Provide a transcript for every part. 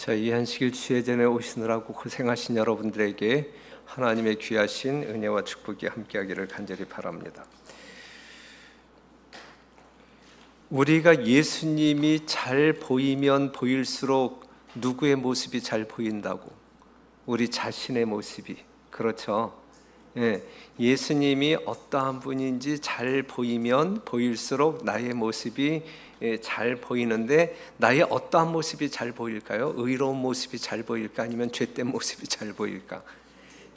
자, 이 안식일 주예전에 오시느라고 고생하신 여러분들에게 하나님의 귀하신 은혜와 축복이 함께하기를 간절히 바랍니다. 우리가 예수님이 잘 보이면 보일수록 누구의 모습이 잘 보인다고? 우리 자신의 모습이. 그렇죠? 예수님이 어떠한 분인지 잘 보이면 보일수록 나의 모습이 잘 보이는데, 나의 어떠한 모습이 잘 보일까요? 의로운 모습이 잘 보일까? 아니면 죄된 모습이 잘 보일까?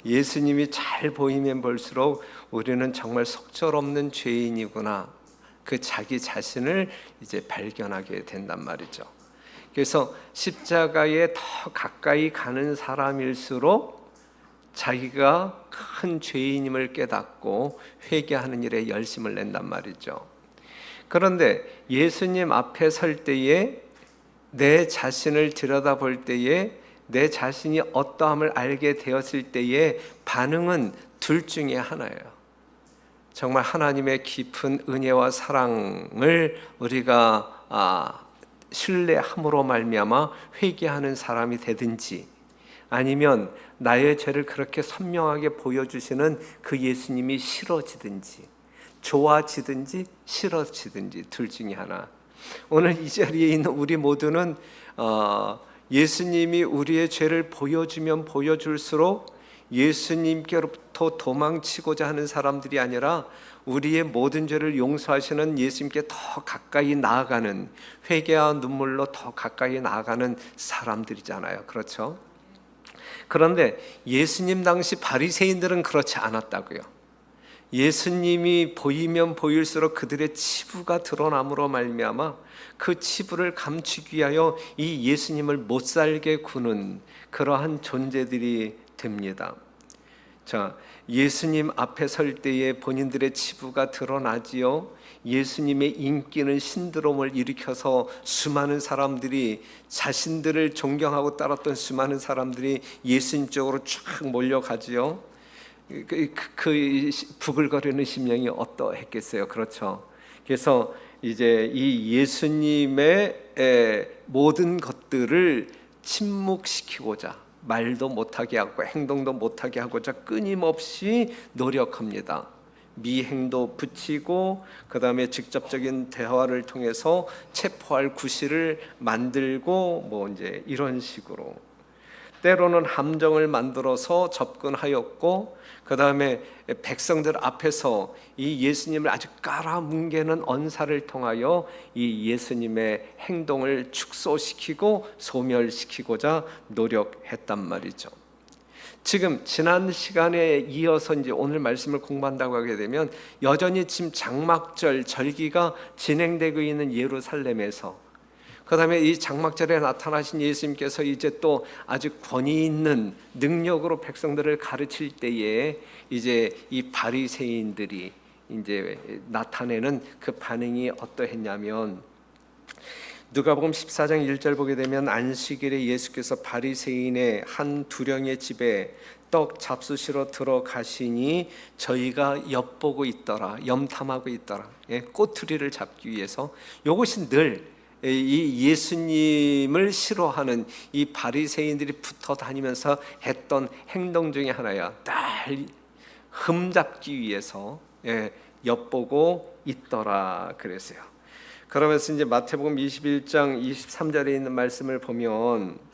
예수님이 잘 보이면 볼수록 우리는 정말 속절없는 죄인이구나, 그 자기 자신을 이제 발견하게 된단 말이죠. 그래서 십자가에 더 가까이 가는 사람일수록 자기가 큰 죄인임을 깨닫고 회개하는 일에 열심을 낸단 말이죠. 그런데 예수님 앞에 설 때에, 내 자신을 들여다볼 때에, 내 자신이 어떠함을 알게 되었을 때의 반응은 둘 중에 하나예요. 정말 하나님의 깊은 은혜와 사랑을 우리가 신뢰함으로 말미암아 회개하는 사람이 되든지, 아니면 나의 죄를 그렇게 선명하게 보여주시는 그 예수님이 싫어지든지, 좋아지든지 싫어지든지 둘 중에 하나. 오늘 이 자리에 있는 우리 모두는 예수님이 우리의 죄를 보여주면 보여줄수록 예수님께로부터 도망치고자 하는 사람들이 아니라 우리의 모든 죄를 용서하시는 예수님께 더 가까이 나아가는, 회개와 눈물로 더 가까이 나아가는 사람들이잖아요. 그렇죠? 그런데 예수님 당시 바리새인들은 그렇지 않았다고요. 예수님이 보이면 보일수록 그들의 치부가 드러남으로 말미암아 그 치부를 감추기 위하여 이 예수님을 못살게 구는 그러한 존재들이 됩니다. 자, 예수님 앞에 설 때에 본인들의 치부가 드러나지요. 예수님의 인기는 신드롬을 일으켜서 수많은 사람들이, 자신들을 존경하고 따랐던 수많은 사람들이 예수님 쪽으로 쫙 몰려가지요. 그 부글거리는 심령이 어떠했겠어요. 그렇죠? 그래서 이제 이 예수님의 모든 것들을 침묵시키고자, 말도 못하게 하고 행동도 못하게 하고자 끊임없이 노력합니다. 미행도 붙이고, 그 다음에 직접적인 대화를 통해서 체포할 구실을 만들고, 이제 이런 식으로 때로는 함정을 만들어서 접근하였고, 그 다음에 백성들 앞에서 이 예수님을 아주 깔아뭉개는 언사를 통하여 이 예수님의 행동을 축소시키고 소멸시키고자 노력했단 말이죠. 지금 지난 시간에 이어서 이제 오늘 말씀을 공부한다고 하게 되면, 여전히 지금 장막절 절기가 진행되고 있는 예루살렘에서, 그 다음에 이 장막절에 나타나신 예수님께서 이제 또 아주 권위 있는 능력으로 백성들을 가르칠 때에 이제 이 바리새인들이 이제 나타내는 그 반응이 어떠했냐면, 누가복음 14장 1절 보게 되면, 안식일에 예수께서 바리새인의 한 두령의 집에 떡 잡수시러 들어가시니 저희가 엿보고 있더라, 염탐하고 있더라. 꼬투리를 잡기 위해서. 이것이 늘 이 예수님을 싫어하는 이 바리새인들이 붙어 다니면서 했던 행동 중에 하나야. 날 흠잡기 위해서 엿보고 있더라 그랬어요. 그러면서 이제 마태복음 21장 23절에 있는 말씀을 보면,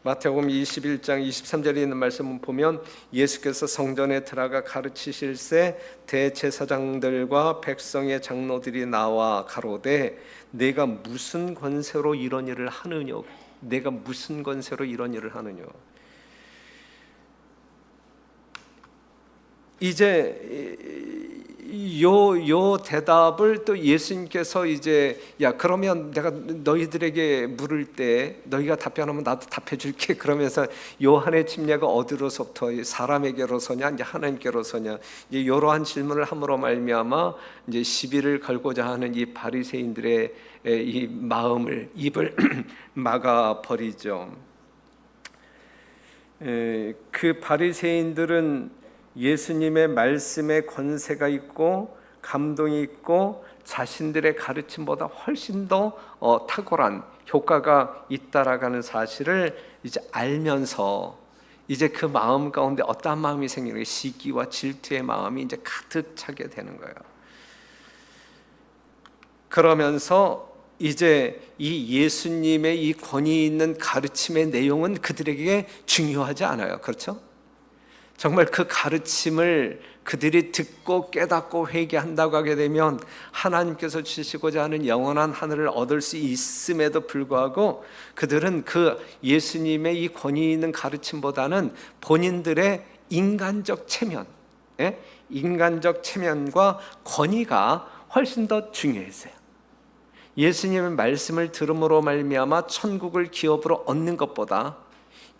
마태복음 21장 23절에 있는 말씀을 보면, 예수께서 성전에 들어가 가르치실새 대제사장들과 백성의 장로들이 나와 가로되 내가 무슨 권세로 이런 일을 하느냐, 내가 무슨 권세로 이런 일을 하느냐. 이제 요 대답을 또 예수님께서 이제, 야 그러면 내가 너희들에게 물을 때 너희가 답변하면 나도 답해 줄게. 그러면서 요한의 침례가 어디로서부터 사람에게로서냐 이제 하나님께로서냐, 이제 이러한 질문을 함으로 말미암아 이제 시비를 걸고자 하는 이 바리새인들의 이 마음을, 입을 막아 버리죠. 그 바리새인들은 예수님의 말씀에 권세가 있고 감동이 있고 자신들의 가르침보다 훨씬 더 탁월한 효과가 있다라는 사실을 이제 알면서 이제 그 마음 가운데 어떠한 마음이 생기는 거예요? 시기와 질투의 마음이 이제 가득 차게 되는 거예요. 그러면서 이제 이 예수님의 이 권위 있는 가르침의 내용은 그들에게 중요하지 않아요. 그렇죠? 정말 그 가르침을 그들이 듣고 깨닫고 회개한다고 하게 되면 하나님께서 주시고자 하는 영원한 하늘을 얻을 수 있음에도 불구하고 그들은 그 예수님의 이 권위 있는 가르침보다는 본인들의 인간적 체면, 인간적 체면과 권위가 훨씬 더 중요했어요. 예수님의 말씀을 들음으로 말미암아 천국을 기업으로 얻는 것보다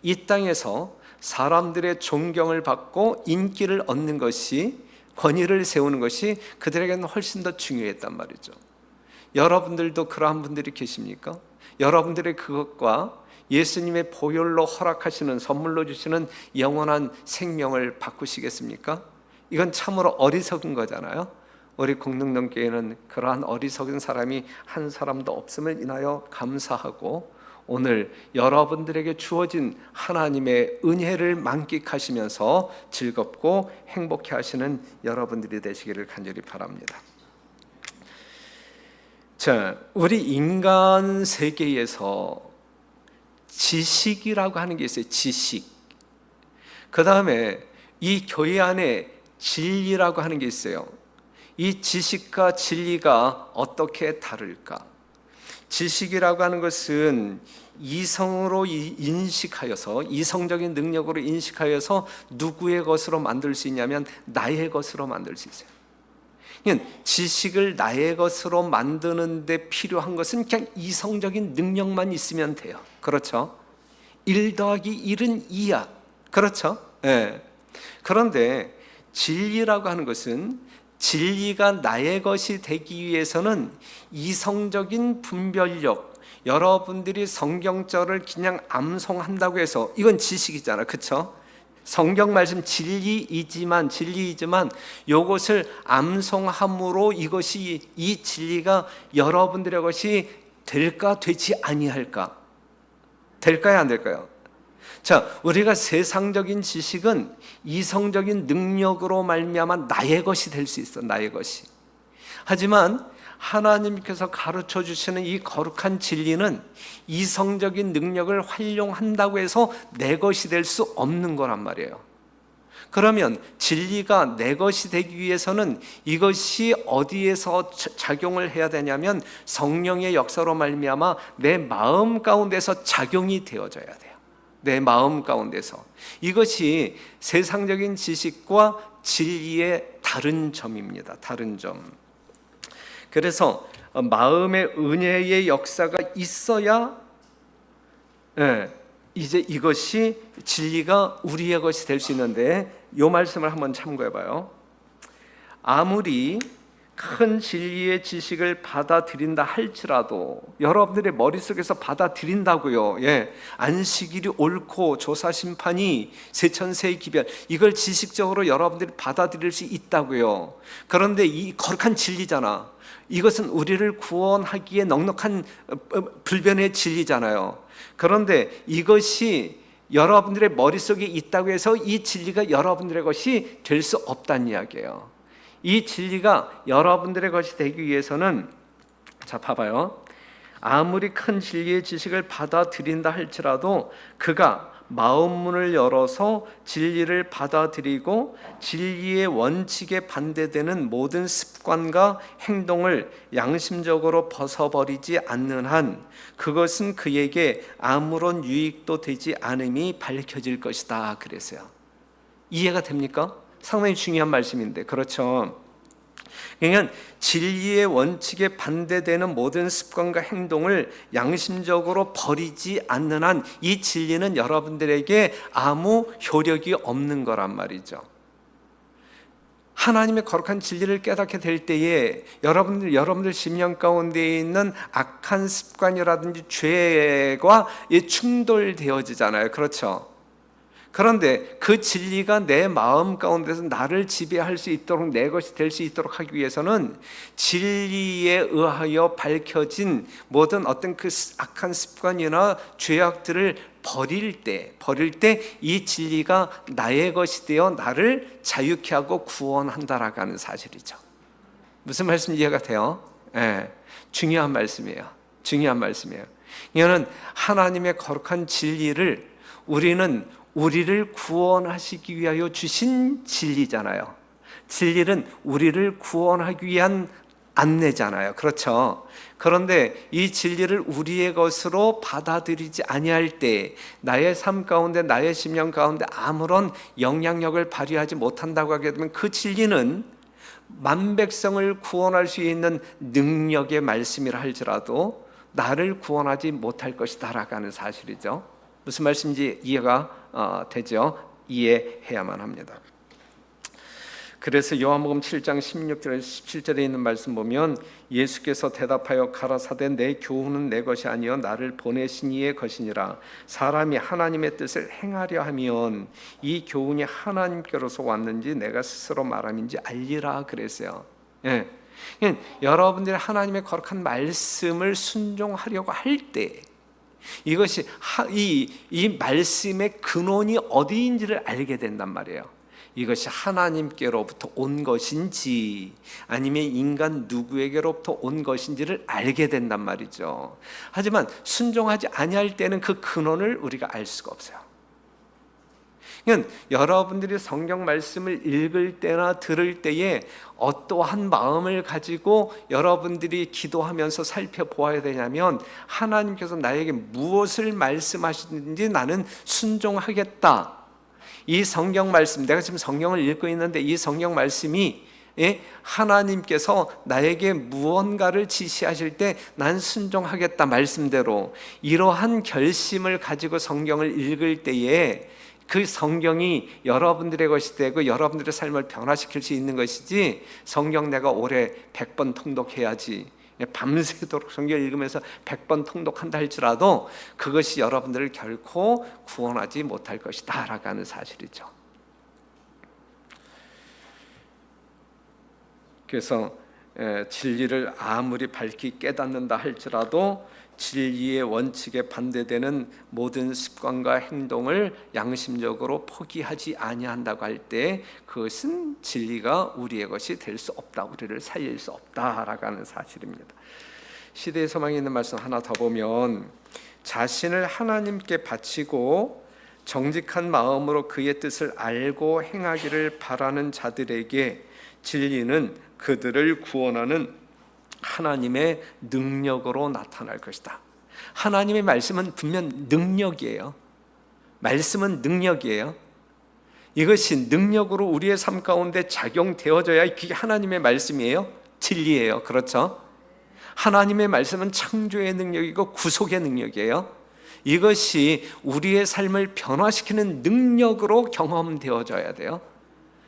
이 땅에서 사람들의 존경을 받고 인기를 얻는 것이, 권위를 세우는 것이 그들에게는 훨씬 더 중요했단 말이죠. 여러분들도 그러한 분들이 계십니까? 여러분들의 그것과 예수님의 보혈로 허락하시는, 선물로 주시는 영원한 생명을 바꾸시겠습니까? 이건 참으로 어리석은 거잖아요. 우리 공동동교회는 그러한 어리석은 사람이 한 사람도 없음을 인하여 감사하고, 오늘 여러분들에게 주어진 하나님의 은혜를 만끽하시면서 즐겁고 행복해 하시는 여러분들이 되시기를 간절히 바랍니다. 자, 우리 인간 세계에서 지식이라고 하는 게 있어요. 지식. 그 다음에 이 교회 안에 진리라고 하는 게 있어요. 이 지식과 진리가 어떻게 다를까? 지식이라고 하는 것은 이성으로 인식하여서, 이성적인 능력으로 인식하여서 누구의 것으로 만들 수 있냐면 나의 것으로 만들 수 있어요. 그러니까 지식을 나의 것으로 만드는 데 필요한 것은 그냥 이성적인 능력만 있으면 돼요. 그렇죠? 1 더하기 1은 2야. 그렇죠? 네. 그런데 진리라고 하는 것은, 진리가 나의 것이 되기 위해서는 이성적인 분별력, 여러분들이 성경절을 그냥 암송한다고 해서 이건 지식이잖아. 그렇죠? 성경 말씀 진리이지만 이것을 암송함으로 이것이, 이 진리가 여러분들의 것이 될까 되지 아니할까? 될까요 안 될까요? 자, 우리가 세상적인 지식은 이성적인 능력으로 말미암아 나의 것이 될 수 있어. 나의 것이. 하지만 하나님께서 가르쳐 주시는 이 거룩한 진리는 이성적인 능력을 활용한다고 해서 내 것이 될 수 없는 거란 말이에요. 그러면 진리가 내 것이 되기 위해서는 이것이 어디에서 작용을 해야 되냐면 성령의 역사로 말미암아 내 마음 가운데서 작용이 되어져야 돼요. 내 마음 가운데서. 이것이 세상적인 지식과 진리의 다른 점입니다. 다른 점. 그래서 마음의 은혜의 역사가 있어야 이제 이것이 진리가 우리의 것이 될 수 있는데, 이 말씀을 한번 참고해 봐요. 아무리 큰 진리의 지식을 받아들인다 할지라도, 여러분들의 머릿속에서 받아들인다고요. 안식일이 옳고 조사심판이 세천세의 기별, 이걸 지식적으로 여러분들이 받아들일 수 있다고요. 그런데 이 거룩한 진리잖아. 이것은 우리를 구원하기에 넉넉한 불변의 진리잖아요. 그런데 이것이 여러분들의 머릿속에 있다고 해서 이 진리가 여러분들의 것이 될 수 없다는 이야기예요. 이 진리가 여러분들의 것이 되기 위해서는, 자 봐봐요. 아무리 큰 진리의 지식을 받아들인다 할지라도 그가 마음문을 열어서 진리를 받아들이고 진리의 원칙에 반대되는 모든 습관과 행동을 양심적으로 벗어버리지 않는 한 그것은 그에게 아무런 유익도 되지 않음이 밝혀질 것이다. 그랬어요. 이해가 됩니까? 상당히 중요한 말씀인데, 그렇죠? 그러니까 진리의 원칙에 반대되는 모든 습관과 행동을 양심적으로 버리지 않는 한 이 진리는 여러분들에게 아무 효력이 없는 거란 말이죠. 하나님의 거룩한 진리를 깨닫게 될 때에 여러분들 심령 가운데 있는 악한 습관이라든지 죄와 충돌되어지잖아요. 그렇죠? 그런데 그 진리가 내 마음 가운데서 나를 지배할 수 있도록, 내 것이 될 수 있도록 하기 위해서는 진리에 의하여 밝혀진 모든 어떤 그 악한 습관이나 죄악들을 버릴 때 이 진리가 나의 것이 되어 나를 자유케 하고 구원한다라고 하는 사실이죠. 무슨 말씀 이해가 돼요? 예, 중요한 말씀이에요. 중요한 말씀이에요. 이거는 하나님의 거룩한 진리를 우리를 구원하시기 위하여 주신 진리잖아요. 진리는 우리를 구원하기 위한 안내잖아요. 그렇죠? 그런데 이 진리를 우리의 것으로 받아들이지 아니할 때 나의 삶 가운데, 나의 심령 가운데 아무런 영향력을 발휘하지 못한다고 하게 되면 그 진리는 만백성을 구원할 수 있는 능력의 말씀이라 할지라도 나를 구원하지 못할 것이다 라고 하는 사실이죠. 무슨 말씀인지 이해가 되죠? 이해해야만 합니다. 그래서 요한복음 7장 16절에서 17절에 있는 말씀 보면 예수께서 대답하여 가라사대 내 교훈은 내 것이 아니요 나를 보내신 이의 것이니라. 사람이 하나님의 뜻을 행하려 하면 이 교훈이 하나님께로서 왔는지 내가 스스로 말함인지 알리라 그랬어요. 예. 여러분들이 하나님의 거룩한 말씀을 순종하려고 할 때 이것이 이 말씀의 근원이 어디인지를 알게 된단 말이에요. 이것이 하나님께로부터 온 것인지 아니면 인간 누구에게로부터 온 것인지를 알게 된단 말이죠. 하지만 순종하지 아니할 때는 그 근원을 우리가 알 수가 없어요. 그러니까 여러분들이 성경 말씀을 읽을 때나 들을 때에 어떠한 마음을 가지고 여러분들이 기도하면서 살펴보아야 되냐면 하나님께서 나에게 무엇을 말씀하시는지 나는 순종하겠다. 이 성경 말씀, 내가 지금 성경을 읽고 있는데 이 성경 말씀이 하나님께서 나에게 무언가를 지시하실 때 난 순종하겠다 말씀대로 이러한 결심을 가지고 성경을 읽을 때에 그 성경이 여러분들의 것이 되고 여러분들의 삶을 변화시킬 수 있는 것이지 성경 내가 올해 100번 통독해야지 밤새도록 성경 읽으면서 100번 통독한다 할지라도 그것이 여러분들을 결코 구원하지 못할 것이다 라고 하는 사실이죠. 그래서 진리를 아무리 밝히 깨닫는다 할지라도 진리의 원칙에 반대되는 모든 습관과 행동을 양심적으로 포기하지 아니한다고 할 때 그것은 진리가 우리의 것이 될 수 없다, 우리를 살릴 수 없다라고 하는 사실입니다. 시대의 소망이 있는 말씀 하나 더 보면 자신을 하나님께 바치고 정직한 마음으로 그의 뜻을 알고 행하기를 바라는 자들에게 진리는 그들을 구원하는 하나님의 능력으로 나타날 것이다. 하나님의 말씀은 분명 능력이에요. 말씀은 능력이에요. 이것이 능력으로 우리의 삶 가운데 작용되어져야 그게 하나님의 말씀이에요. 진리예요. 그렇죠? 하나님의 말씀은 창조의 능력이고 구속의 능력이에요. 이것이 우리의 삶을 변화시키는 능력으로 경험되어져야 돼요.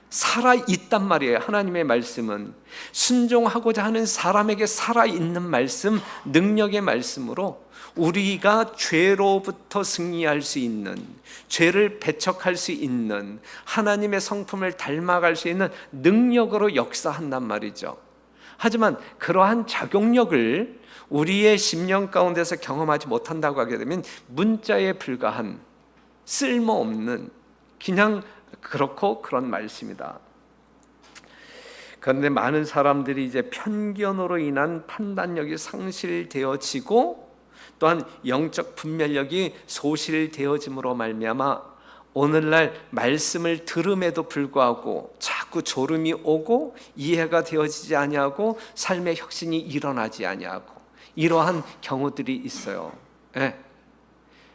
살아있단 말이에요. 하나님의 말씀은 순종하고자 하는 사람에게 살아있는 말씀, 능력의 말씀으로 우리가 죄로부터 승리할 수 있는, 죄를 배척할 수 있는, 하나님의 성품을 닮아갈 수 있는 능력으로 역사한단 말이죠. 하지만 그러한 작용력을 우리의 심령 가운데서 경험하지 못한다고 하게 되면 문자에 불과한 쓸모없는 그냥 그렇고 그런 말씀이다. 그런데 많은 사람들이 이제 편견으로 인한 판단력이 상실되어지고 또한 영적 분별력이 소실되어짐으로 말미암아 오늘날 말씀을 들음에도 불구하고 자꾸 졸음이 오고 이해가 되어지지 아니하고 삶의 혁신이 일어나지 아니하고 이러한 경우들이 있어요. 네.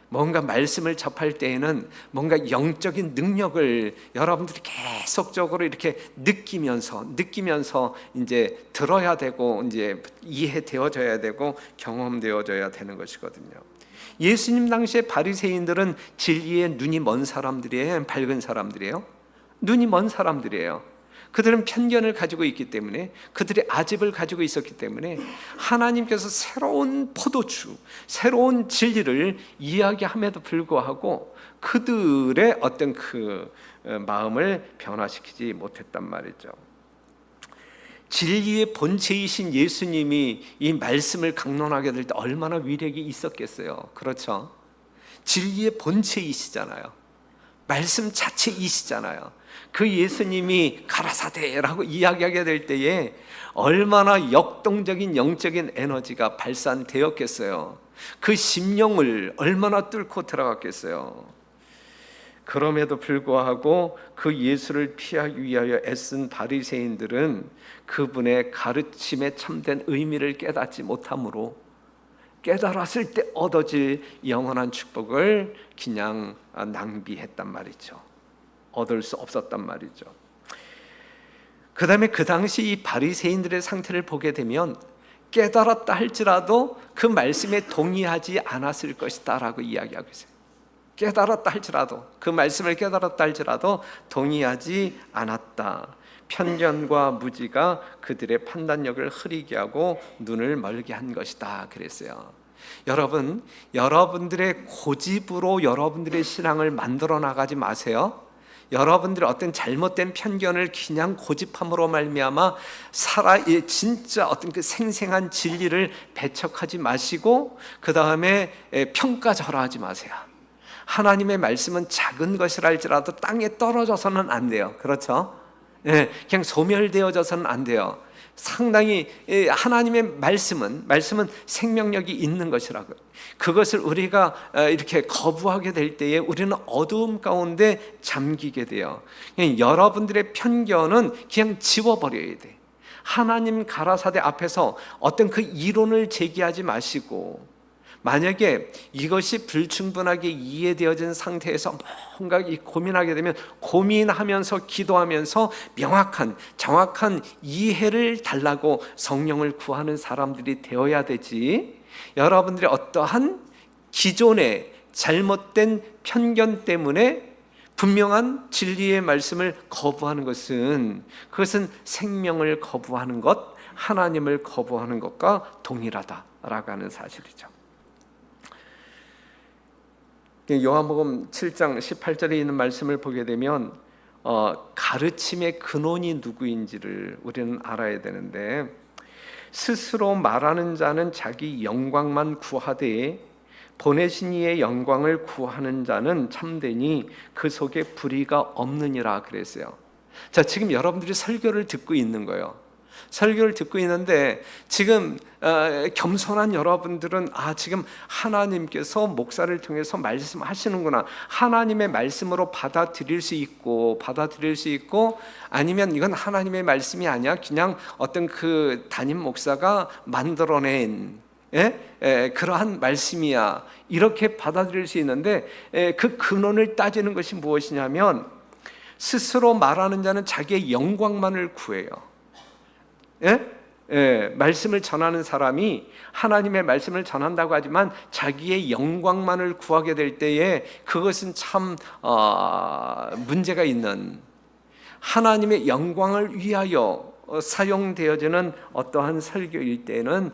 뭔가 말씀을 접할 때에는 뭔가 영적인 능력을 여러분들이 계속적으로 이렇게 느끼면서 이제 들어야 되고 이제 이해되어져야 되고 경험되어져야 되는 것이거든요. 예수님 당시에 바리새인들은 진리에 눈이 먼 사람들이에요? 밝은 사람들이에요? 눈이 먼 사람들이에요. 그들은 편견을 가지고 있기 때문에, 그들의 아집을 가지고 있었기 때문에 하나님께서 새로운 포도주, 새로운 진리를 이야기함에도 불구하고 그들의 어떤 그 마음을 변화시키지 못했단 말이죠. 진리의 본체이신 예수님이 이 말씀을 강론하게 될 때 얼마나 위력이 있었겠어요. 그렇죠? 진리의 본체이시잖아요. 말씀 자체이시잖아요. 그 예수님이 가라사대라고 이야기하게 될 때에 얼마나 역동적인 영적인 에너지가 발산되었겠어요. 그 심령을 얼마나 뚫고 들어갔겠어요. 그럼에도 불구하고 그 예수를 피하기 위하여 애쓴 바리새인들은 그분의 가르침에 참된 의미를 깨닫지 못함으로 깨달았을 때 얻어질 영원한 축복을 그냥 낭비했단 말이죠. 얻을 수 없었단 말이죠. 그 다음에 그 당시 이 바리새인들의 상태를 보게 되면 깨달았다 할지라도 그 말씀에 동의하지 않았을 것이다 라고 이야기하고 있어요. 깨달았다 할지라도, 그 말씀을 깨달았다 할지라도 동의하지 않았다. 편견과 무지가 그들의 판단력을 흐리게 하고 눈을 멀게 한 것이다 그랬어요. 여러분, 여러분들의 고집으로 여러분들의 신앙을 만들어 나가지 마세요. 여러분들의 어떤 잘못된 편견을 그냥 고집함으로 말미암아 진짜 어떤 그 생생한 진리를 배척하지 마시고 그 다음에 평가절하하지 마세요. 하나님의 말씀은 작은 것이랄지라도 땅에 떨어져서는 안 돼요. 그렇죠? 그냥 소멸되어져서는 안 돼요. 상당히 하나님의 말씀은 생명력이 있는 것이라고. 그것을 우리가 이렇게 거부하게 될 때에 우리는 어두움 가운데 잠기게 돼요. 여러분들의 편견은 그냥 지워버려야 돼. 하나님 가라사대 앞에서 어떤 그 이론을 제기하지 마시고, 만약에 이것이 불충분하게 이해되어진 상태에서 뭔가 고민하게 되면 고민하면서 기도하면서 명확한 정확한 이해를 달라고 성령을 구하는 사람들이 되어야 되지, 여러분들의 어떠한 기존의 잘못된 편견 때문에 분명한 진리의 말씀을 거부하는 것은, 그것은 생명을 거부하는 것, 하나님을 거부하는 것과 동일하다라고 하는 사실이죠. 요한복음 7장 18절에 있는 말씀을 보게 되면 가르침의 근원이 누구인지를 우리는 알아야 되는데, 스스로 말하는 자는 자기 영광만 구하되 보내신 이의 영광을 구하는 자는 참되니 그 속에 불의가 없느니라 그랬어요. 자, 지금 여러분들이 설교를 듣고 있는 거예요. 설교를 듣고 있는데 지금 겸손한 여러분들은 지금 하나님께서 목사를 통해서 말씀하시는구나, 하나님의 말씀으로 받아들일 수 있고 아니면 이건 하나님의 말씀이 아니야, 그냥 어떤 그 담임 목사가 만들어낸 그러한 말씀이야, 이렇게 받아들일 수 있는데, 그 근원을 따지는 것이 무엇이냐면 스스로 말하는 자는 자기의 영광만을 구해요. 말씀을 전하는 사람이 하나님의 말씀을 전한다고 하지만 자기의 영광만을 구하게 될 때에 그것은 참 문제가 있는, 하나님의 영광을 위하여 사용되어지는 어떠한 설교일 때는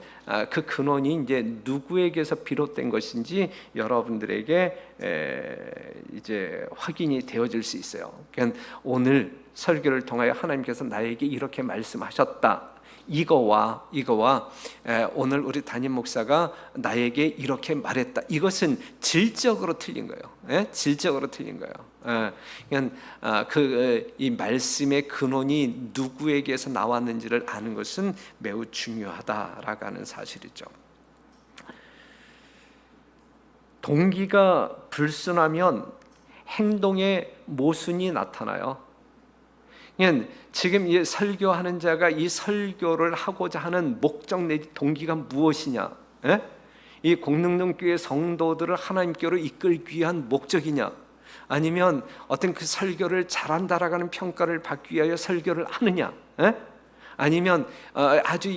그 근원이 이제 누구에게서 비롯된 것인지 여러분들에게 이제 확인이 되어질 수 있어요. 그러니까 오늘 설교를 통하여 하나님께서 나에게 이렇게 말씀하셨다, 이거와 오늘 우리 담임 목사가 나에게 이렇게 말했다, 이것은 질적으로 틀린 거예요. 질적으로 틀린 거예요. 그러니까 이 말씀의 근원이 누구에게서 나왔는지를 아는 것은 매우 중요하다라고 하는 사실이죠. 동기가 불순하면 행동에 모순이 나타나요. 지금 이 설교하는 자가 이 설교를 하고자 하는 목적 내지 동기가 무엇이냐? 이 공능동교회 성도들을 하나님께로 이끌기 위한 목적이냐? 아니면 어떤 그 설교를 잘한다라고 하는 평가를 받기 위하여 설교를 하느냐? 아니면 아주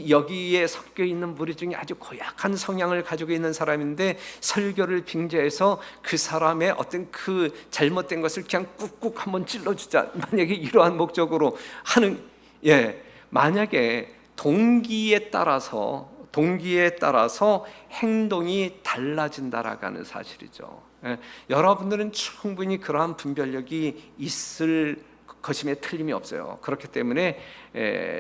여기에 섞여 있는 무리 중에 아주 고약한 성향을 가지고 있는 사람인데 설교를 빙자해서 그 사람의 어떤 그 잘못된 것을 그냥 꾹꾹 한번 찔러주자, 만약에 이러한 목적으로 하는, 만약에 동기에 따라서 행동이 달라진다라고 하는 사실이죠. 여러분들은 충분히 그러한 분별력이 있을 것임에 틀림이 없어요. 그렇기 때문에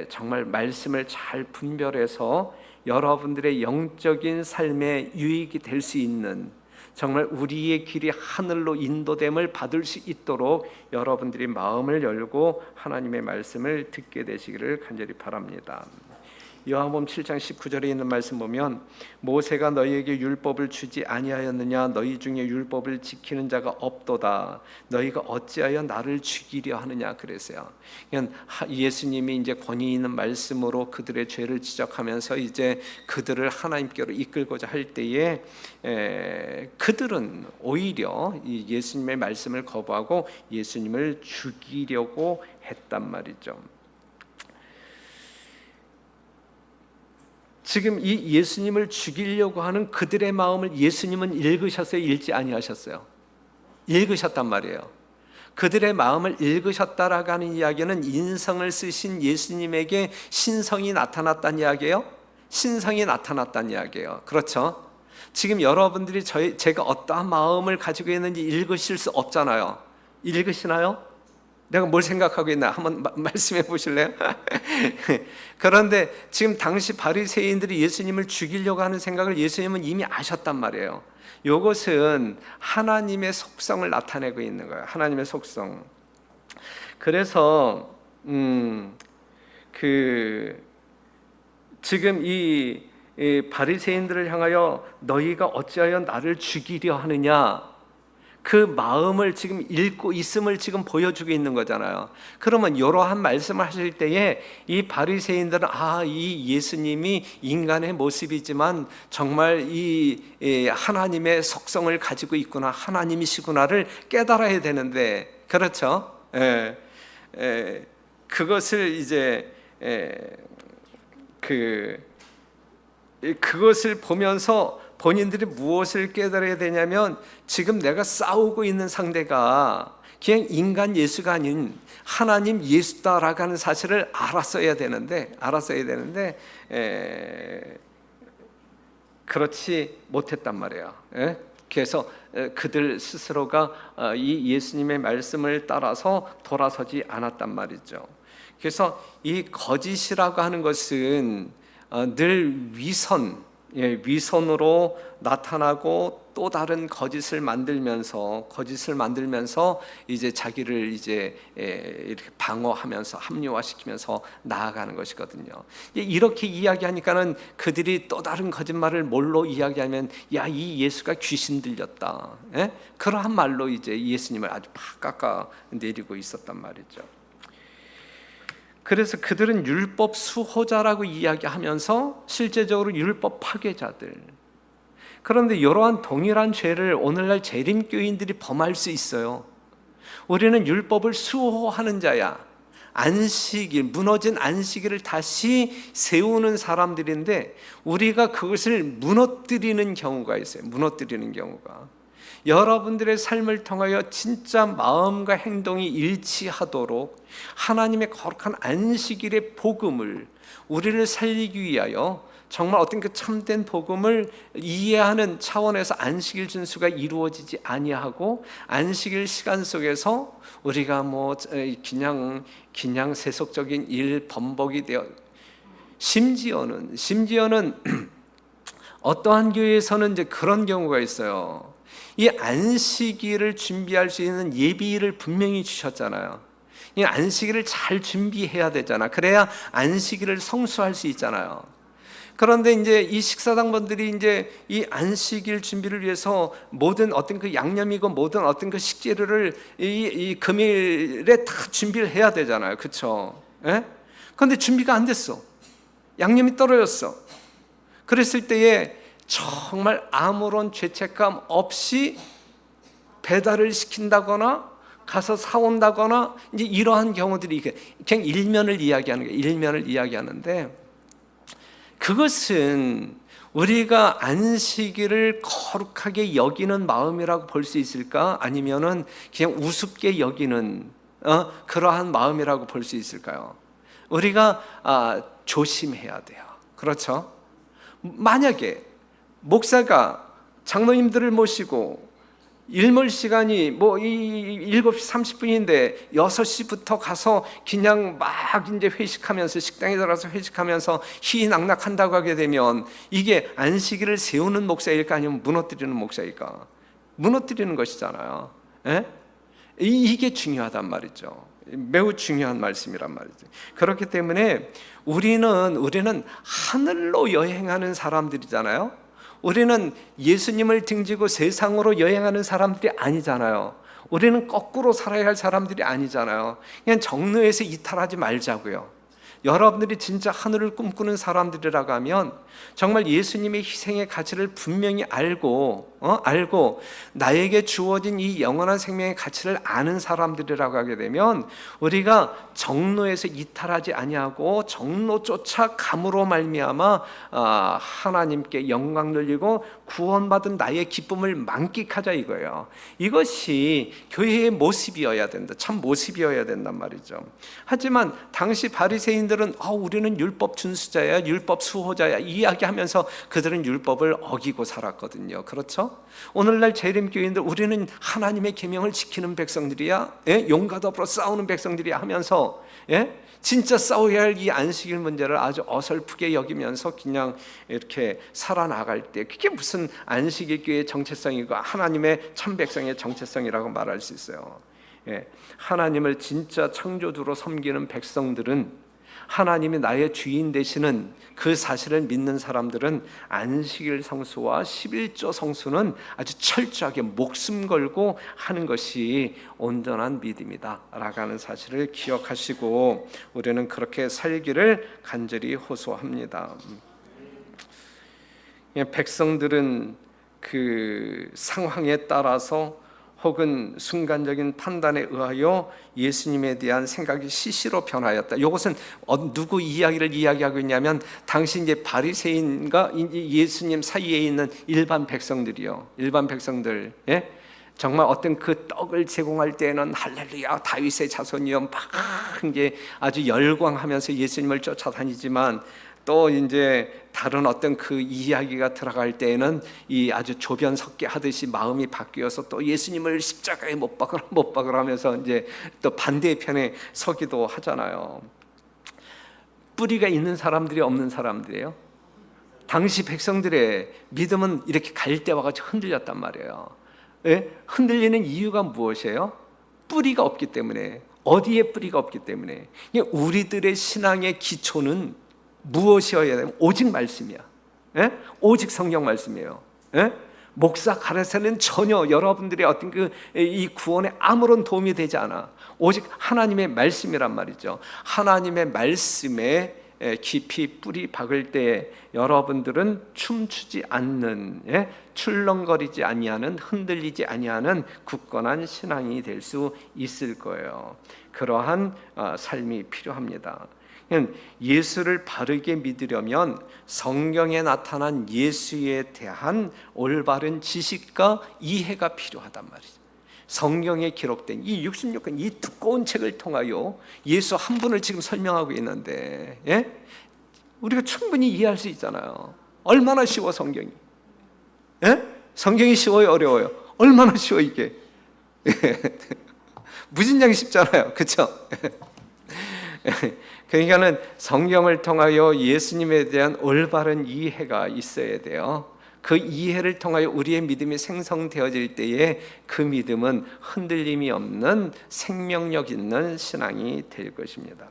정말 말씀을 잘 분별해서 여러분들의 영적인 삶에 유익이 될 수 있는, 정말 우리의 길이 하늘로 인도됨을 받을 수 있도록 여러분들이 마음을 열고 하나님의 말씀을 듣게 되시기를 간절히 바랍니다. 요한복음 7장 19절에 있는 말씀 보면, 모세가 너희에게 율법을 주지 아니하였느냐? 너희 중에 율법을 지키는 자가 없도다. 너희가 어찌하여 나를 죽이려 하느냐? 그랬어요. 예수님이 이제 권위 있는 말씀으로 그들의 죄를 지적하면서 이제 그들을 하나님께로 이끌고자 할 때에 그들은 오히려 이 예수님의 말씀을 거부하고 예수님을 죽이려고 했단 말이죠. 지금 이 예수님을 죽이려고 하는 그들의 마음을 예수님은 읽으셨어요? 읽지 아니하셨어요? 읽으셨단 말이에요. 그들의 마음을 읽으셨다라고 하는 이야기는 인성을 쓰신 예수님에게 신성이 나타났다는 이야기예요? 신성이 나타났다는 이야기예요. 그렇죠? 지금 여러분들이 제가 어떠한 마음을 가지고 있는지 읽으실 수 없잖아요. 읽으시나요? 내가 뭘 생각하고 있나 한번 말씀해 보실래요? 그런데 지금 당시 바리새인들이 예수님을 죽이려고 하는 생각을 예수님은 이미 아셨단 말이에요. 이것은 하나님의 속성을 나타내고 있는 거예요. 하나님의 속성. 그래서 지금 이 바리새인들을 향하여 너희가 어찌하여 나를 죽이려 하느냐, 그 마음을 지금 읽고 있음을 지금 보여주고 있는 거잖아요. 그러면 이러한 말씀을 하실 때에 이 바리새인들은 이 예수님이 인간의 모습이지만 정말 이 하나님의 속성을 가지고 있구나, 하나님이시구나를 깨달아야 되는데, 그렇죠? 그것을 이제 그것을 보면서 본인들이 무엇을 깨달아야 되냐면, 지금 내가 싸우고 있는 상대가 그냥 인간 예수가 아닌 하나님 예수다라고 하는 사실을 알았어야 되는데 그렇지 못했단 말이에요. 그래서 그들 스스로가 이 예수님의 말씀을 따라서 돌아서지 않았단 말이죠. 그래서 이 거짓이라고 하는 것은 늘 위선으로 나타나고 또 다른 거짓을 만들면서 이제 자기를 이제 이렇게 방어하면서 합리화시키면서 나아가는 것이거든요. 이렇게 이야기하니까는 그들이 또 다른 거짓말을 뭘로 이야기하면, 이 예수가 귀신 들렸다, 그러한 말로 이제 예수님을 아주 팍 깎아 내리고 있었단 말이죠. 그래서 그들은 율법 수호자라고 이야기하면서 실제적으로 율법 파괴자들. 그런데 이러한 동일한 죄를 오늘날 재림교인들이 범할 수 있어요. 우리는 율법을 수호하는 자야, 안식일, 무너진 안식일을 다시 세우는 사람들인데 우리가 그것을 무너뜨리는 경우가 있어요. 무너뜨리는 경우가. 여러분들의 삶을 통하여 진짜 마음과 행동이 일치하도록 하나님의 거룩한 안식일의 복음을, 우리를 살리기 위하여 정말 어떤 그 참된 복음을 이해하는 차원에서 안식일 준수가 이루어지지 아니하고, 안식일 시간 속에서 우리가 그냥 세속적인 일 번복이 되어, 심지어는 어떠한 교회에서는 이제 그런 경우가 있어요. 이 안식일을 준비할 수 있는 예비일을 분명히 주셨잖아요. 이 안식일을 잘 준비해야 되잖아. 그래야 안식일을 성수할 수 있잖아요. 그런데 이제 이 식사당번들이 이제 이 안식일 준비를 위해서 모든 어떤 그 양념이고 모든 어떤 그 식재료를 이 금일에 다 준비를 해야 되잖아요. 그렇죠? 그런데 준비가 안 됐어. 양념이 떨어졌어. 그랬을 때에 정말 아무런 죄책감 없이 배달을 시킨다거나 가서 사온다거나 이제 이러한 경우들이 그냥 일면을 이야기하는 거예요. 일면을 이야기하는데 그것은 우리가 안식일을 거룩하게 여기는 마음이라고 볼 수 있을까? 아니면은 그냥 우습게 여기는 그러한 마음이라고 볼 수 있을까요? 우리가 조심해야 돼요. 그렇죠? 만약에 목사가 장로님들을 모시고 일몰 시간이 뭐 7시 30분인데 6시부터 가서 그냥 막 이제 회식하면서 식당에 들어가서 회식하면서 희낙낙한다고 하게 되면 이게 안식일을 세우는 목사일까 아니면 무너뜨리는 목사일까? 무너뜨리는 것이잖아요. 예? 이게 중요하단 말이죠. 매우 중요한 말씀이란 말이죠. 그렇기 때문에 우리는 하늘로 여행하는 사람들이잖아요. 우리는 예수님을 등지고 세상으로 여행하는 사람들이 아니잖아요. 우리는 거꾸로 살아야 할 사람들이 아니잖아요. 그냥 정로에서 이탈하지 말자고요. 여러분들이 진짜 하늘을 꿈꾸는 사람들이라고 하면 정말 예수님의 희생의 가치를 분명히 알고 나에게 주어진 이 영원한 생명의 가치를 아는 사람들이라고 하게 되면 우리가 정로에서 이탈하지 아니하고 정로 쫓아감으로 말미암아 하나님께 영광 돌리고 구원받은 나의 기쁨을 만끽하자 이거예요. 이것이 교회의 모습이어야 된다. 참 모습이어야 된단 말이죠. 하지만 당시 바리새인들은 우리는 율법 준수자야, 율법 수호자야 이야기하면서 그들은 율법을 어기고 살았거든요. 그렇죠? 오늘날 재림교인들 우리는 하나님의 계명을 지키는 백성들이야, 용과 더불어 싸우는 백성들이야 하면서 진짜 싸워야 할 이 안식일 문제를 아주 어설프게 여기면서 그냥 이렇게 살아나갈 때 그게 무슨 안식일 교회의 정체성이고 하나님의 참 백성의 정체성이라고 말할 수 있어요. 하나님을 진짜 창조주로 섬기는 백성들은, 하나님이 나의 주인 되시는 그 사실을 믿는 사람들은 안식일 성수와 11조 성수는 아주 철저하게 목숨 걸고 하는 것이 온전한 믿음이다 라고 하는 사실을 기억하시고 우리는 그렇게 살기를 간절히 호소합니다. 백성들은 그 상황에 따라서 혹은 순간적인 판단에 의하여 예수님에 대한 생각이 시시로 변하였다. 이것은 누구 이야기를 이야기하고 있냐면 당시 이제 바리새인과 예수님 사이에 있는 일반 백성들이요. 일반 백성들. 정말 어떤 그 떡을 제공할 때는 할렐루야 다윗의 자손이요 막 이제 아주 열광하면서 예수님을 쫓아다니지만 또 이제 다른 어떤 그 이야기가 들어갈 때에는 이 아주 조변석계 하듯이 마음이 바뀌어서 또 예수님을 십자가에 못 박으라 하면서 이제 또 반대의 편에 서기도 하잖아요. 뿌리가 있는 사람들이 없는 사람들이에요. 당시 백성들의 믿음은 이렇게 갈대와 같이 흔들렸단 말이에요. 흔들리는 이유가 무엇이에요? 뿌리가 없기 때문에. 어디에 뿌리가 없기 때문에. 우리들의 신앙의 기초는 무엇이어야 되면 오직 말씀이야. 오직 성경 말씀이에요. 목사 가르쳐는 전혀 여러분들의 어떤 이 구원에 아무런 도움이 되지 않아. 오직 하나님의 말씀이란 말이죠. 하나님의 말씀에 깊이 뿌리 박을 때 여러분들은 춤추지 않는, 출렁거리지 아니하는, 흔들리지 아니하는 굳건한 신앙이 될 수 있을 거예요. 그러한 삶이 필요합니다. 예수를 바르게 믿으려면 성경에 나타난 예수에 대한 올바른 지식과 이해가 필요하단 말이죠. 성경에 기록된 이 66권 이 두꺼운 책을 통하여 예수 한 분을 지금 설명하고 있는데 우리가 충분히 이해할 수 있잖아요. 얼마나 쉬워 성경이. 성경이 쉬워요 어려워요? 얼마나 쉬워 이게. 무진장이 쉽잖아요. 그렇죠? 그러니까는 성경을 통하여 예수님에 대한 올바른 이해가 있어야 돼요. 그 이해를 통하여 우리의 믿음이 생성되어질 때에 그 믿음은 흔들림이 없는 생명력 있는 신앙이 될 것입니다.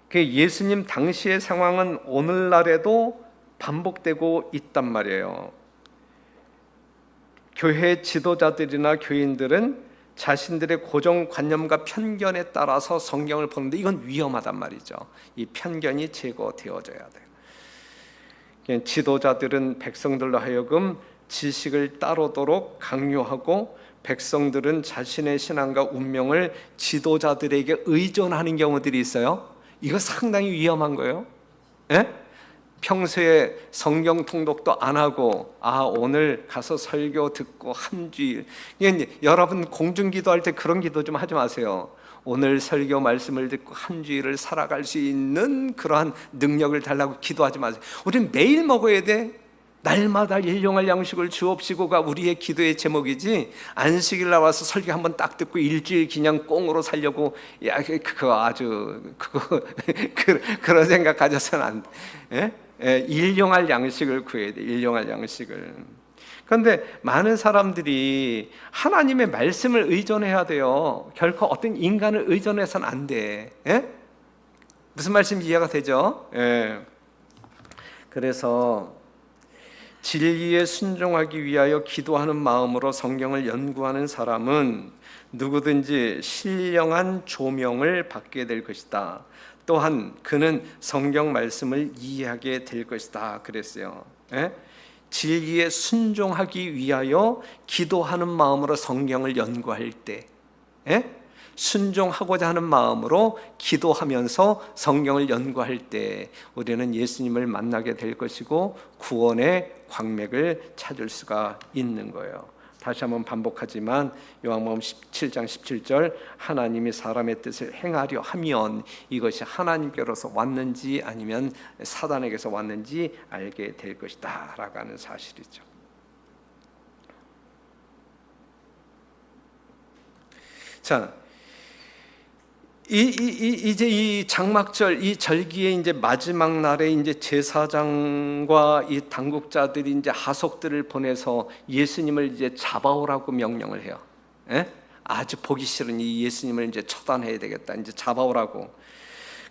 그 예수님 당시의 상황은 오늘날에도 반복되고 있단 말이에요. 교회 지도자들이나 교인들은 자신들의 고정관념과 편견에 따라서 성경을 보는데 이건 위험하단 말이죠. 이 편견이 제거되어져야 돼요. 지도자들은 백성들로 하여금 지식을 따르도록 강요하고 백성들은 자신의 신앙과 운명을 지도자들에게 의존하는 경우들이 있어요. 이거 상당히 위험한 거예요. 예? 평소에 성경 통독도 안 하고 오늘 가서 설교 듣고 한 주일, 여러분 공중기도할 때 그런 기도 좀 하지 마세요. 오늘 설교 말씀을 듣고 한 주일을 살아갈 수 있는 그러한 능력을 달라고 기도하지 마세요. 우리는 매일 먹어야 돼. 날마다 일용할 양식을 주옵시고가 우리의 기도의 제목이지, 안식일 나와서 설교 한번 딱 듣고 일주일 그냥 꽁으로 살려고 그런 생각 가져서는 안 돼. 일용할 양식을 구해야 돼. 일용할 양식을. 그런데 많은 사람들이 하나님의 말씀을 의존해야 돼요. 결코 어떤 인간을 의존해서는 안 돼. 무슨 말씀인지 이해가 되죠? 그래서 진리에 순종하기 위하여 기도하는 마음으로 성경을 연구하는 사람은 누구든지 신령한 조명을 받게 될 것이다. 또한 그는 성경 말씀을 이해하게 될 것이다. 그랬어요. 진리에 순종하기 위하여 기도하는 마음으로 성경을 연구할 때, 순종하고자 하는 마음으로 기도하면서 성경을 연구할 때 우리는 예수님을 만나게 될 것이고 구원의 광맥을 찾을 수가 있는 거예요. 다시 한번 반복하지만 요한복음 17장 17절, 하나님이 사람의 뜻을 행하려 하면 이것이 하나님께로서 왔는지 아니면 사단에게서 왔는지 알게 될 것이다 라고 하는 사실이죠. 자, 이제 이 장막절, 이 절기의 이제 마지막 날에 이제 제사장과 이 당국자들이 이제 하속들을 보내서 예수님을 이제 잡아오라고 명령을 해요. 아주 보기 싫은 이 예수님을 이제 처단해야 되겠다. 이제 잡아오라고.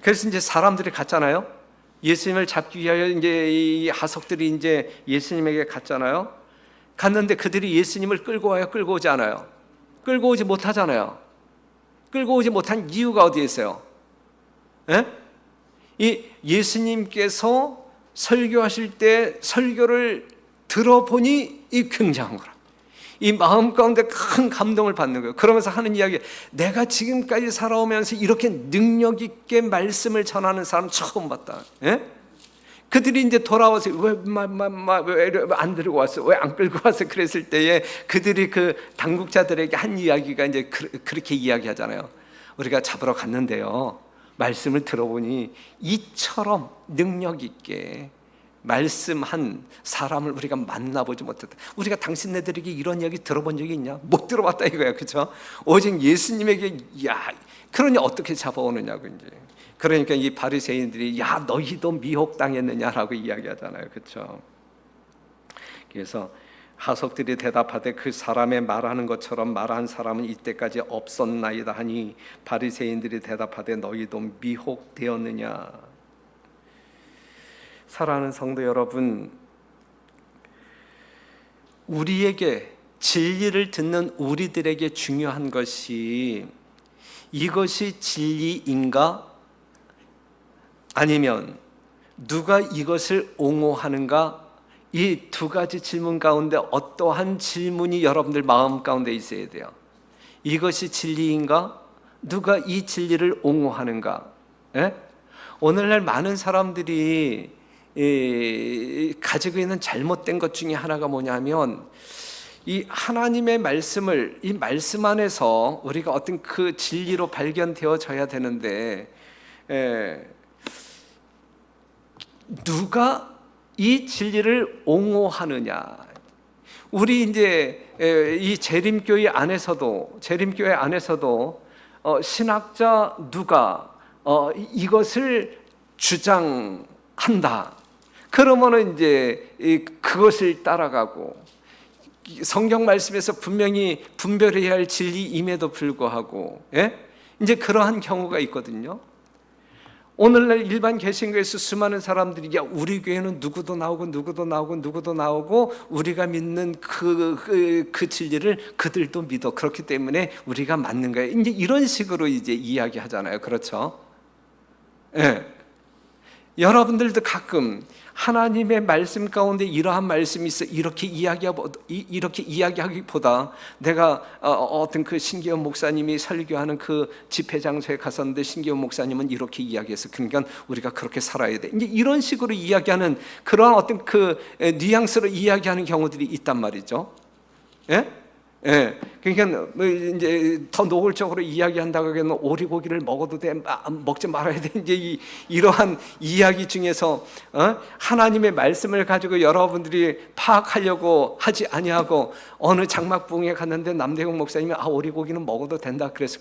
그래서 이제 사람들이 갔잖아요. 예수님을 잡기 위하여 이제 이 하속들이 이제 예수님에게 갔잖아요. 갔는데 그들이 예수님을 끌고 와요? 끌고 오지 않아요? 끌고 오지 못하잖아요. 끌고 오지 못한 이유가 어디에 있어요? 이 예수님께서 설교하실 때 설교를 들어보니 이 굉장한 거라. 이 마음 가운데 큰 감동을 받는 거예요. 그러면서 하는 이야기, 내가 지금까지 살아오면서 이렇게 능력 있게 말씀을 전하는 사람 처음 봤다. 그들이 이제 돌아와서 왜 안 들고 왔어? 왜 안 끌고 왔어? 그랬을 때에 그들이 그 당국자들에게 한 이야기가 이제 그렇게 이야기하잖아요. 우리가 잡으러 갔는데요, 말씀을 들어보니 이처럼 능력 있게 말씀한 사람을 우리가 만나보지 못했다. 우리가 당신네들에게 이런 이야기 들어본 적이 있냐? 못 들어봤다 이거야, 그렇죠? 오직 예수님에게 그러니 어떻게 잡아오느냐고 이제. 그러니까 이 바리새인들이 너희도 미혹당했느냐라고 이야기하잖아요, 그렇죠? 그래서 하석들이 대답하되 그 사람의 말하는 것처럼 말한 사람은 이때까지 없었나이다 하니 바리새인들이 대답하되 너희도 미혹되었느냐. 사랑하는 성도 여러분, 우리에게 진리를 듣는 우리들에게 중요한 것이 이것이 진리인가? 아니면 누가 이것을 옹호하는가? 이 두 가지 질문 가운데 어떠한 질문이 여러분들 마음 가운데 있어야 돼요. 이것이 진리인가? 누가 이 진리를 옹호하는가? 오늘날 많은 사람들이 가지고 있는 잘못된 것 중에 하나가 뭐냐면 이 하나님의 말씀을, 이 말씀 안에서 우리가 어떤 그 진리로 발견되어져야 되는데 누가 이 진리를 옹호하느냐. 우리 이제 이 재림교회 안에서도 신학자 누가 이것을 주장한다. 그러면은 이제 그것을 따라가고, 성경 말씀에서 분명히 분별해야 할 진리임에도 불구하고 이제 그러한 경우가 있거든요. 오늘날 일반 개신교에서 수많은 사람들이 우리 교회는 누구도 나오고 우리가 믿는 그 진리를 그들도 믿어. 그렇기 때문에 우리가 맞는 거예요. 이제 이런 식으로 이제 이야기하잖아요. 그렇죠? 여러분들도 가끔 하나님의 말씀 가운데 이러한 말씀이 있어 이렇게 이야기하기보다 내가 어떤 그 신기현 목사님이 설교하는 그 집회 장소에 갔었는데 신기현 목사님은 이렇게 이야기해서 그러니까 우리가 그렇게 살아야 돼. 이제 이런 식으로 이야기하는 그러한 어떤 그 뉘앙스로 이야기하는 경우들이 있단 말이죠. 예? 예, 그러니까 뭐 이제 더 노골적으로 이야기한다고 하면 오리고기를 먹어도 돼, 먹지 말아야 돼. 이제 이러한 이야기 중에서 하나님의 말씀을 가지고 여러분들이 파악하려고 하지 아니하고 어느 장막부흥에 갔는데 남대용 목사님이 오리고기는 먹어도 된다. 그래서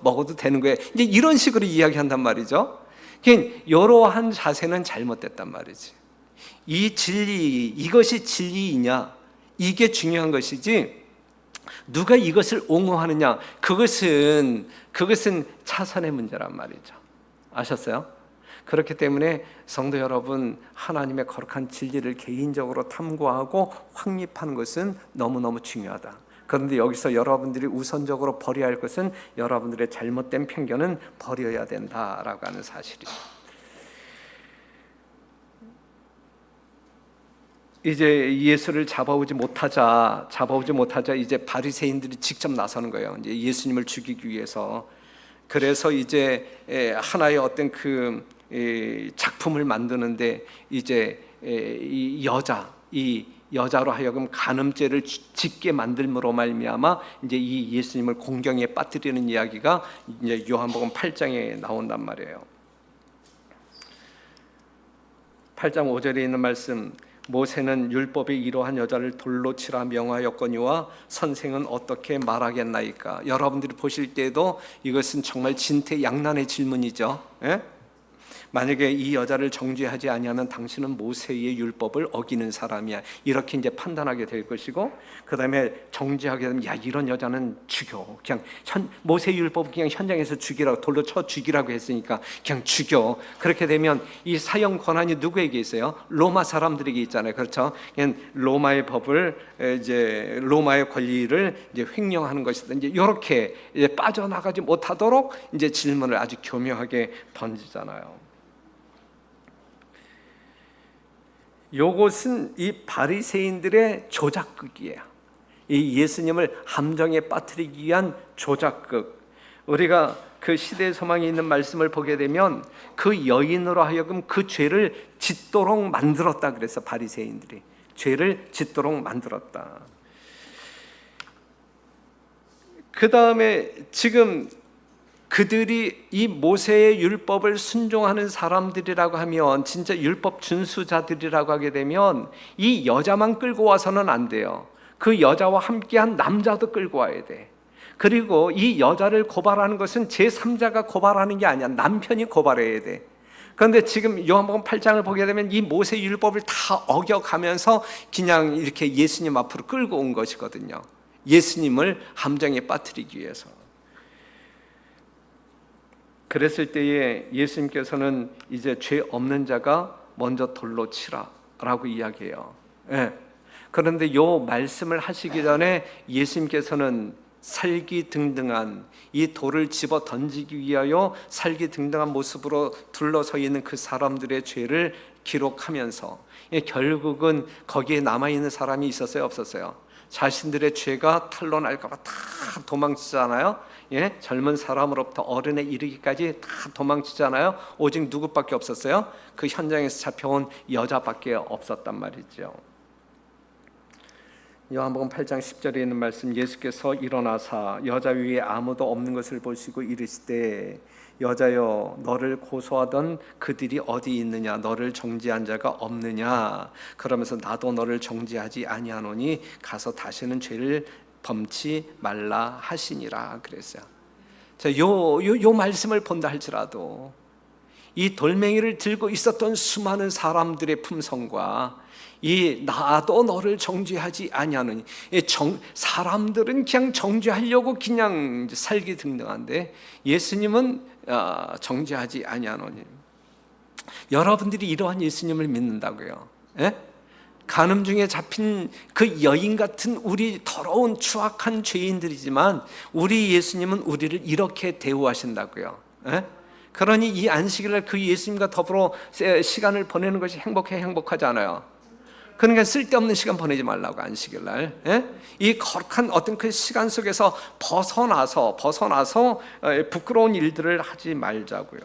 먹어도 되는 거예요. 이제 이런 식으로 이야기한단 말이죠. 그러니까 이러한 자세는 잘못됐단 말이지. 이 진리, 이것이 진리이냐? 이게 중요한 것이지 누가 이것을 옹호하느냐 그것은 차선의 문제란 말이죠. 아셨어요? 그렇기 때문에 성도 여러분, 하나님의 거룩한 진리를 개인적으로 탐구하고 확립하는 것은 너무너무 중요하다. 그런데 여기서 여러분들이 우선적으로 버려야 할 것은 여러분들의 잘못된 편견은 버려야 된다라고 하는 사실이죠. 이제 예수를 잡아오지 못하자 이제 바리새인들이 직접 나서는 거예요. 이제 예수님을 죽이기 위해서. 그래서 이제 하나의 어떤 그 작품을 만드는데 이제 이 여자로 하여금 간음죄를 짓게 만들므로 말미암아 이제 이 예수님을 공경에 빠뜨리는 이야기가 이제 요한복음 8장에 나온단 말이에요. 8장 5절에 있는 말씀, 모세는 율법에 이러한 여자를 돌로 치라 명하였거니와 선생은 어떻게 말하겠나이까. 여러분들이 보실 때에도 이것은 정말 진퇴양난의 질문이죠. 예? 만약에 이 여자를 정죄하지 아니하면 당신은 모세의 율법을 어기는 사람이야, 이렇게 이제 판단하게 될 것이고, 그 다음에 정죄하게 되면 야, 이런 여자는 죽여. 그냥 모세의 율법 그냥 현장에서 죽이라고, 돌로 쳐 죽이라고 했으니까 그냥 죽여. 그렇게 되면 이 사형 권한이 누구에게 있어요? 로마 사람들에게 있잖아요. 그렇죠? 그냥 로마의 법을 이제 로마의 권리를 이제 횡령하는 것이다. 이제 이렇게 이제 빠져나가지 못하도록 이제 질문을 아주 교묘하게 던지잖아요. 요것은 이 바리새인들의 조작극이에요. 이 예수님을 함정에 빠뜨리기 위한 조작극. 우리가 그 시대의 소망이 있는 말씀을 보게 되면 그 여인으로 하여금 그 죄를 짓도록 만들었다. 그래서 바리새인들이 죄를 짓도록 만들었다. 그 다음에 지금 그들이 이 모세의 율법을 순종하는 사람들이라고 하면, 진짜 율법 준수자들이라고 하게 되면 이 여자만 끌고 와서는 안 돼요. 그 여자와 함께한 남자도 끌고 와야 돼. 그리고 이 여자를 고발하는 것은 제3자가 고발하는 게 아니야. 남편이 고발해야 돼. 그런데 지금 요한복음 8장을 보게 되면 이 모세 율법을 다 어겨가면서 그냥 이렇게 예수님 앞으로 끌고 온 것이거든요. 예수님을 함정에 빠뜨리기 위해서. 그랬을 때에 예수님께서는 이제 죄 없는 자가 먼저 돌로 치라라고 이야기해요. 예. 그런데 요 말씀을 하시기 전에 예수님께서는 살기등등한 이 돌을 집어 던지기 위하여 살기등등한 모습으로 둘러서 있는 그 사람들의 죄를 기록하면서, 결국은 거기에 남아있는 사람이 있었어요, 없었어요? 자신들의 죄가 탄로날까 봐 다 도망치잖아요. 예? 젊은 사람으로부터 어른에 이르기까지 다 도망치잖아요. 오직 누구밖에 없었어요? 그 현장에서 잡혀온 여자밖에 없었단 말이죠. 요한복음 8장 10절에 있는 말씀, 예수께서 일어나사 여자 위에 아무도 없는 것을 보시고 이르시되 여자여, 너를 고소하던 그들이 어디 있느냐? 너를 정죄한 자가 없느냐? 그러면서 나도 너를 정죄하지 아니하노니 가서 다시는 죄를 범치 말라 하시니라 그랬어요. 자, 요 말씀을 본다 할지라도 이 돌멩이를 들고 있었던 수많은 사람들의 품성과 이 나도 너를 정죄하지 아니하노니, 사람들은 그냥 정죄하려고 그냥 살기 등등한데 예수님은 정죄하지 아니하노니. 여러분들이 이러한 예수님을 믿는다고요? 예? 간음 중에 잡힌 그 여인 같은 우리 더러운 추악한 죄인들이지만 우리 예수님은 우리를 이렇게 대우하신다고요. 예? 그러니 이 안식일날 그 예수님과 더불어 시간을 보내는 것이 행복하지 않아요? 그러니까 쓸데없는 시간 보내지 말라고, 안식일날. 이 거룩한 어떤 그 시간 속에서 벗어나서 부끄러운 일들을 하지 말자고요.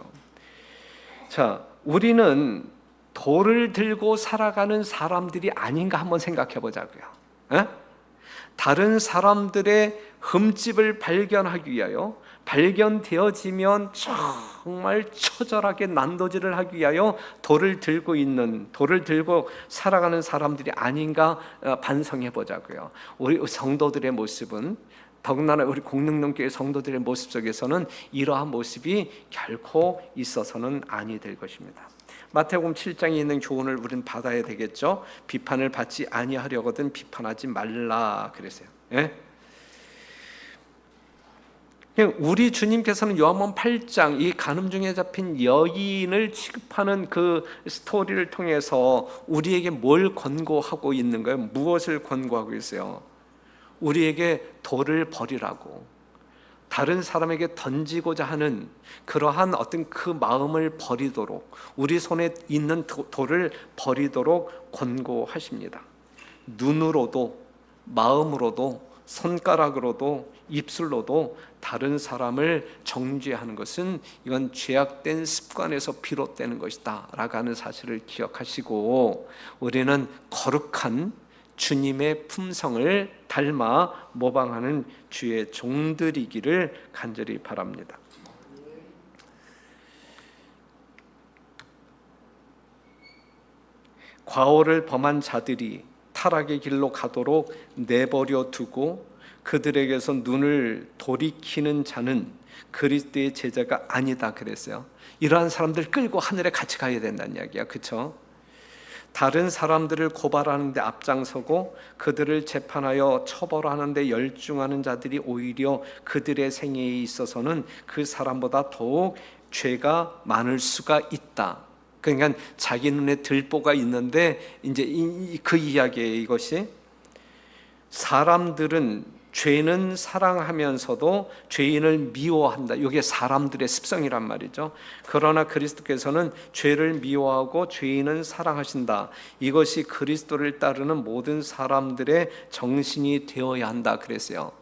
자, 우리는 돌을 들고 살아가는 사람들이 아닌가 한번 생각해 보자고요. 다른 사람들의 흠집을 발견하기 위하여, 발견되어지면 정말 처절하게 난도질을 하기 위하여 돌을 들고 살아가는 사람들이 아닌가 반성해 보자고요. 우리 성도들의 모습은, 더군다나 우리 공릉동교회 성도들의 모습 속에서는 이러한 모습이 결코 있어서는 아니 될 것입니다. 마태복음 7장에 있는 교훈을 우리는 받아야 되겠죠. 비판을 받지 아니하려거든 비판하지 말라 그랬어요. 우리 주님께서는 요한복음 8장 이 간음 중에 잡힌 여인을 취급하는 그 스토리를 통해서 우리에게 뭘 권고하고 있는 거예요? 무엇을 권고하고 있어요? 우리에게 돌을 버리라고, 다른 사람에게 던지고자 하는 그러한 어떤 그 마음을 버리도록, 우리 손에 있는 돌을 버리도록 권고하십니다. 눈으로도, 마음으로도, 손가락으로도, 입술로도 다른 사람을 정죄하는 것은 이건 죄악된 습관에서 비롯되는 것이다 라고 하는 사실을 기억하시고, 우리는 거룩한 주님의 품성을 닮아 모방하는 주의 종들이기를 간절히 바랍니다. 과오를 범한 자들이 타락의 길로 가도록 내버려 두고 그들에게서 눈을 돌이키는 자는 그리스도의 제자가 아니다 그랬어요. 이러한 사람들 끌고 하늘에 같이 가야 된다는 이야기야, 그렇죠? 다른 사람들을 고발하는 데 앞장서고 그들을 재판하여 처벌하는 데 열중하는 자들이 오히려 그들의 생애에 있어서는 그 사람보다 더욱 죄가 많을 수가 있다. 그러니까 자기 눈에 들보가 있는데 이제 그 이야기예요. 이것이 사람들은 죄는 사랑하면서도 죄인을 미워한다. 이게 사람들의 습성이란 말이죠. 그러나 그리스도께서는 죄를 미워하고 죄인은 사랑하신다. 이것이 그리스도를 따르는 모든 사람들의 정신이 되어야 한다 그랬어요.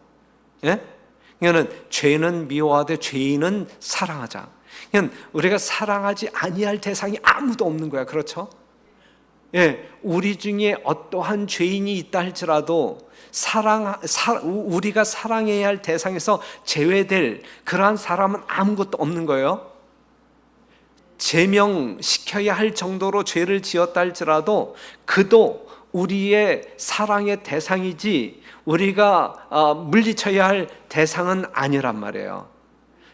그러니까 죄는 미워하되 죄인은 사랑하자. 그러니까 우리가 사랑하지 아니할 대상이 아무도 없는 거야. 그렇죠? 우리 중에 어떠한 죄인이 있다 할지라도 우리가 사랑해야 할 대상에서 제외될 그러한 사람은 아무것도 없는 거예요. 제명시켜야 할 정도로 죄를 지었다 할지라도 그도 우리의 사랑의 대상이지 우리가 물리쳐야 할 대상은 아니란 말이에요.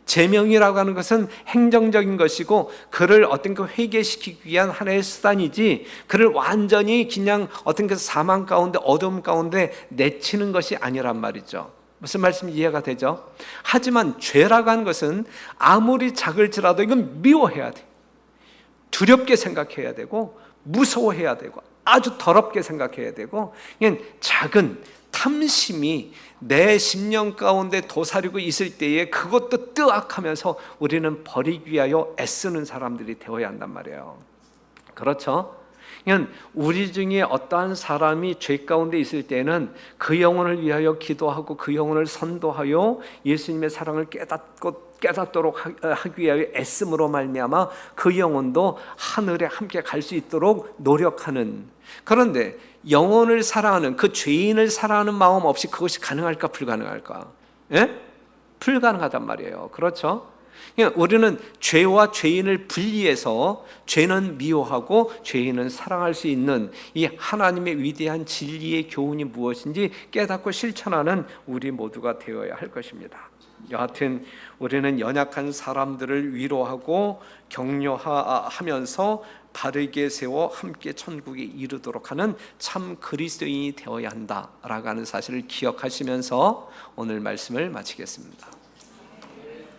제명이라고 하는 것은 행정적인 것이고 그를 어떤 그 회개시키기 위한 하나의 수단이지 그를 완전히 그냥 어떤 그 사망 가운데 어둠 가운데 내치는 것이 아니란 말이죠. 무슨 말씀 이해가 되죠? 하지만 죄라고 하는 것은 아무리 작을지라도 이건 미워해야 돼. 두렵게 생각해야 되고 무서워해야 되고 아주 더럽게 생각해야 되고 그냥 작은 탐심이 내 심령 가운데 도사리고 있을 때에 그것도 뜨악하면서 우리는 버리기 위하여 애쓰는 사람들이 되어야 한단 말이에요. 그렇죠? 그러니까 우리 중에 어떠한 사람이 죄 가운데 있을 때는 그 영혼을 위하여 기도하고 그 영혼을 선도하여 예수님의 사랑을 깨닫도록 하기 위하여 애씀으로 말미암아 그 영혼도 하늘에 함께 갈 수 있도록 노력하는. 그런데 영혼을 사랑하는 그 죄인을 사랑하는 마음 없이 그것이 가능할까 불가능할까? 불가능하단 말이에요. 그렇죠? 그러니까 우리는 죄와 죄인을 분리해서 죄는 미워하고 죄인은 사랑할 수 있는 이 하나님의 위대한 진리의 교훈이 무엇인지 깨닫고 실천하는 우리 모두가 되어야 할 것입니다. 여하튼 우리는 연약한 사람들을 위로하고 격려하면서 바르게 세워 함께 천국에 이르도록 하는 참 그리스도인이 되어야 한다라고 하는 사실을 기억하시면서 오늘 말씀을 마치겠습니다.